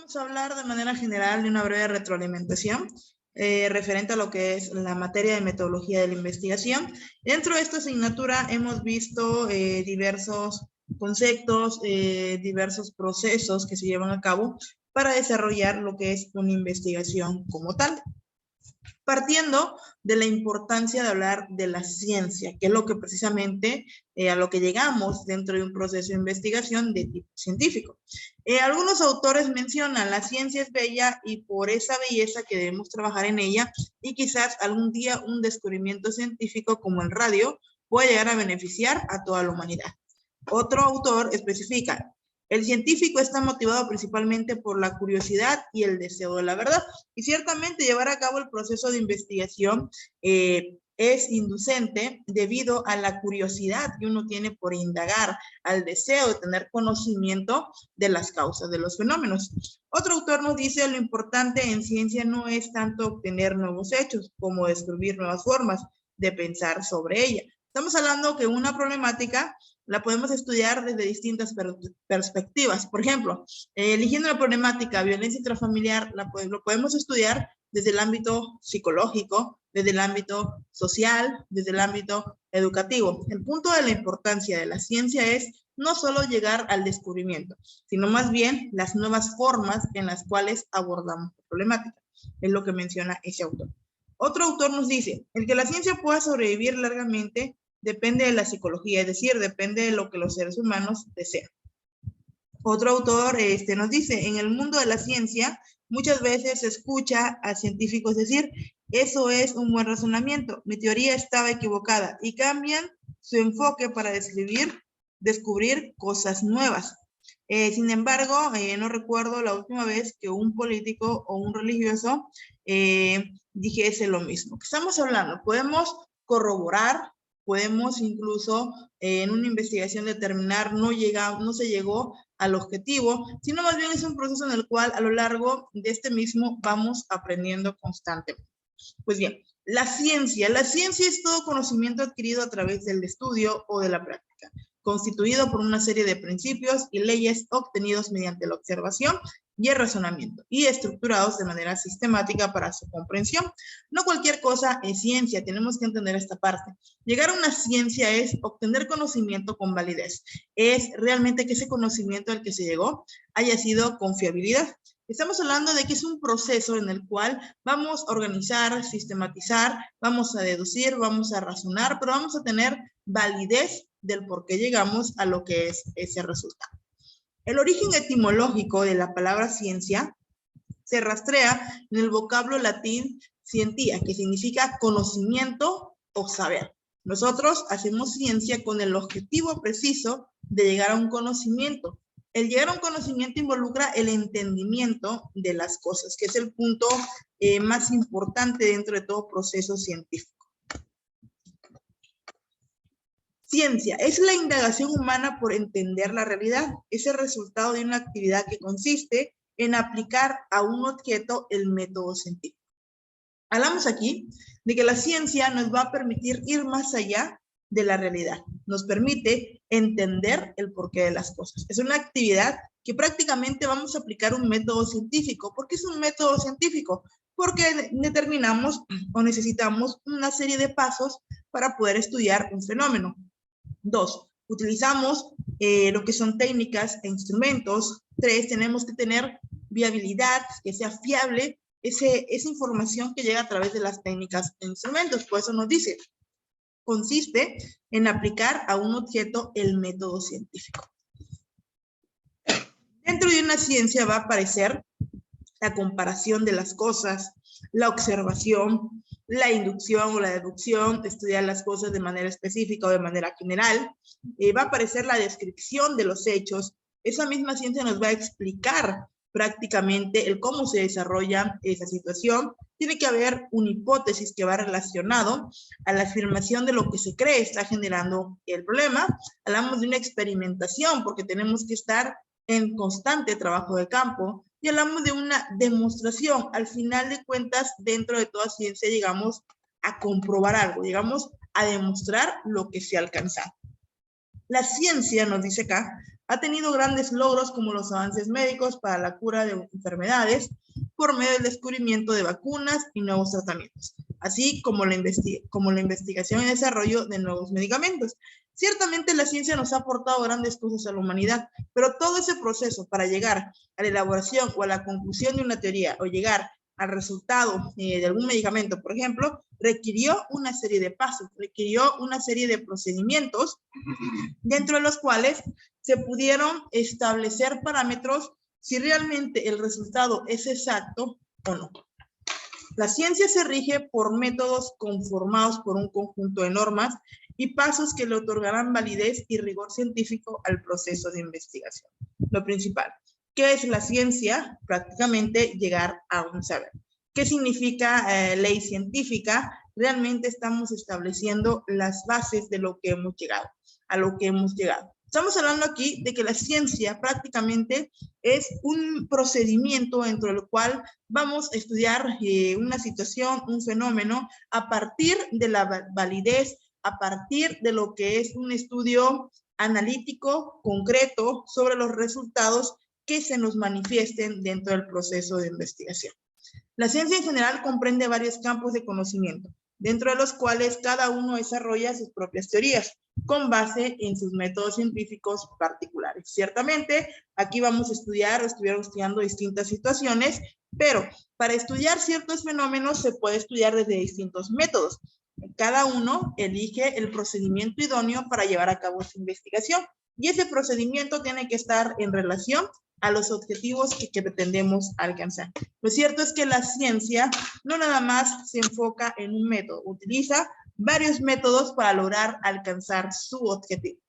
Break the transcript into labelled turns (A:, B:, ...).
A: Vamos a hablar de manera general de una breve retroalimentación referente a lo que es la materia de metodología de la investigación. Dentro de esta asignatura hemos visto diversos conceptos, diversos procesos que se llevan a cabo para desarrollar lo que es una investigación como tal. Partiendo de la importancia de hablar de la ciencia, que es lo que precisamente a lo que llegamos dentro de un proceso de investigación de tipo científico. Algunos autores mencionan la ciencia es bella y por esa belleza que debemos trabajar en ella y quizás algún día un descubrimiento científico como el radio puede llegar a beneficiar a toda la humanidad. Otro autor especifica, el científico está motivado principalmente por la curiosidad y el deseo de la verdad. Y ciertamente llevar a cabo el proceso de investigación es inducente debido a la curiosidad que uno tiene por indagar, al deseo de tener conocimiento de las causas de los fenómenos. Otro autor nos dice, lo importante en ciencia no es tanto obtener nuevos hechos como descubrir nuevas formas de pensar sobre ella. Estamos hablando que una problemática la podemos estudiar desde distintas perspectivas. Por ejemplo, eligiendo la problemática violencia intrafamiliar, lo podemos estudiar desde el ámbito psicológico, desde el ámbito social, desde el ámbito educativo. El punto de la importancia de la ciencia es no solo llegar al descubrimiento, sino más bien las nuevas formas en las cuales abordamos la problemática. Es lo que menciona ese autor. Otro autor nos dice, el que la ciencia pueda sobrevivir largamente depende de la psicología, es decir, depende de lo que los seres humanos desean. Otro autor nos dice, en el mundo de la ciencia, muchas veces se escucha a científicos decir, eso es un buen razonamiento, mi teoría estaba equivocada, y cambian su enfoque para descubrir cosas nuevas. Sin embargo, no recuerdo la última vez que un político o un religioso dijese lo mismo. ¿Qué estamos hablando? Podemos corroborar, podemos incluso en una investigación determinar no se llegó al objetivo, sino más bien es un proceso en el cual a lo largo de este mismo vamos aprendiendo constantemente. Pues bien, la ciencia es todo conocimiento adquirido a través del estudio o de la práctica, constituido por una serie de principios y leyes obtenidos mediante la observación y el razonamiento, y estructurados de manera sistemática para su comprensión. No cualquier cosa es ciencia, tenemos que entender esta parte. Llegar a una ciencia es obtener conocimiento con validez. Es realmente que ese conocimiento al que se llegó haya sido con fiabilidad. Estamos hablando de que es un proceso en el cual vamos a organizar, sistematizar, vamos a deducir, vamos a razonar, pero vamos a tener validez del por qué llegamos a lo que es ese resultado. El origen etimológico de la palabra ciencia se rastrea en el vocablo latín scientia, que significa conocimiento o saber. Nosotros hacemos ciencia con el objetivo preciso de llegar a un conocimiento. El llegar a un conocimiento involucra el entendimiento de las cosas, que es el punto más importante dentro de todo proceso científico. Ciencia es la indagación humana por entender la realidad. Es el resultado de una actividad que consiste en aplicar a un objeto el método científico. Hablamos aquí de que la ciencia nos va a permitir ir más allá de la realidad. Nos permite entender el porqué de las cosas. Es una actividad que prácticamente vamos a aplicar un método científico. ¿Por qué es un método científico? Porque determinamos o necesitamos una serie de pasos para poder estudiar un fenómeno. 2, utilizamos lo que son técnicas e instrumentos. 3, tenemos que tener viabilidad, que sea fiable esa información que llega a través de las técnicas e instrumentos. Por eso nos dice, consiste en aplicar a un objeto el método científico. Dentro de una ciencia va a aparecer la comparación de las cosas, la observación, la inducción o la deducción, estudiar las cosas de manera específica o de manera general. Va a aparecer la descripción de los hechos. Esa misma ciencia nos va a explicar prácticamente el cómo se desarrolla esa situación. Tiene que haber una hipótesis que va relacionado a la afirmación de lo que se cree está generando el problema. Hablamos de una experimentación porque tenemos que estar en constante trabajo de campo. Y hablamos de una demostración. Al final de cuentas, dentro de toda ciencia llegamos a comprobar algo, llegamos a demostrar lo que se ha alcanzado. La ciencia, nos dice acá, Ha tenido grandes logros como los avances médicos para la cura de enfermedades por medio del descubrimiento de vacunas y nuevos tratamientos, así como la investigación y desarrollo de nuevos medicamentos. Ciertamente la ciencia nos ha aportado grandes cosas a la humanidad, pero todo ese proceso para llegar a la elaboración o a la conclusión de una teoría o llegar al resultado de algún medicamento, por ejemplo, requirió una serie de pasos, requirió una serie de procedimientos dentro de los cuales se pudieron establecer parámetros si realmente el resultado es exacto o no. La ciencia se rige por métodos conformados por un conjunto de normas y pasos que le otorgarán validez y rigor científico al proceso de investigación. Lo principal, ¿qué es la ciencia? Prácticamente llegar a un saber. ¿Qué significa ley científica? Realmente estamos estableciendo las bases de lo que hemos llegado, a lo que hemos llegado. Estamos hablando aquí de que la ciencia prácticamente es un procedimiento dentro del cual vamos a estudiar una situación, un fenómeno, a partir de la validez, a partir de lo que es un estudio analítico, concreto, sobre los resultados que se nos manifiesten dentro del proceso de investigación. La ciencia en general comprende varios campos de conocimiento, dentro de los cuales cada uno desarrolla sus propias teorías, con base en sus métodos científicos particulares. Ciertamente, aquí vamos a estudiar, estuvieron estudiando distintas situaciones, pero para estudiar ciertos fenómenos se puede estudiar desde distintos métodos. Cada uno elige el procedimiento idóneo para llevar a cabo su investigación, y ese procedimiento tiene que estar en relación a los objetivos que pretendemos alcanzar. Lo cierto es que la ciencia no nada más se enfoca en un método, utiliza varios métodos para lograr alcanzar su objetivo.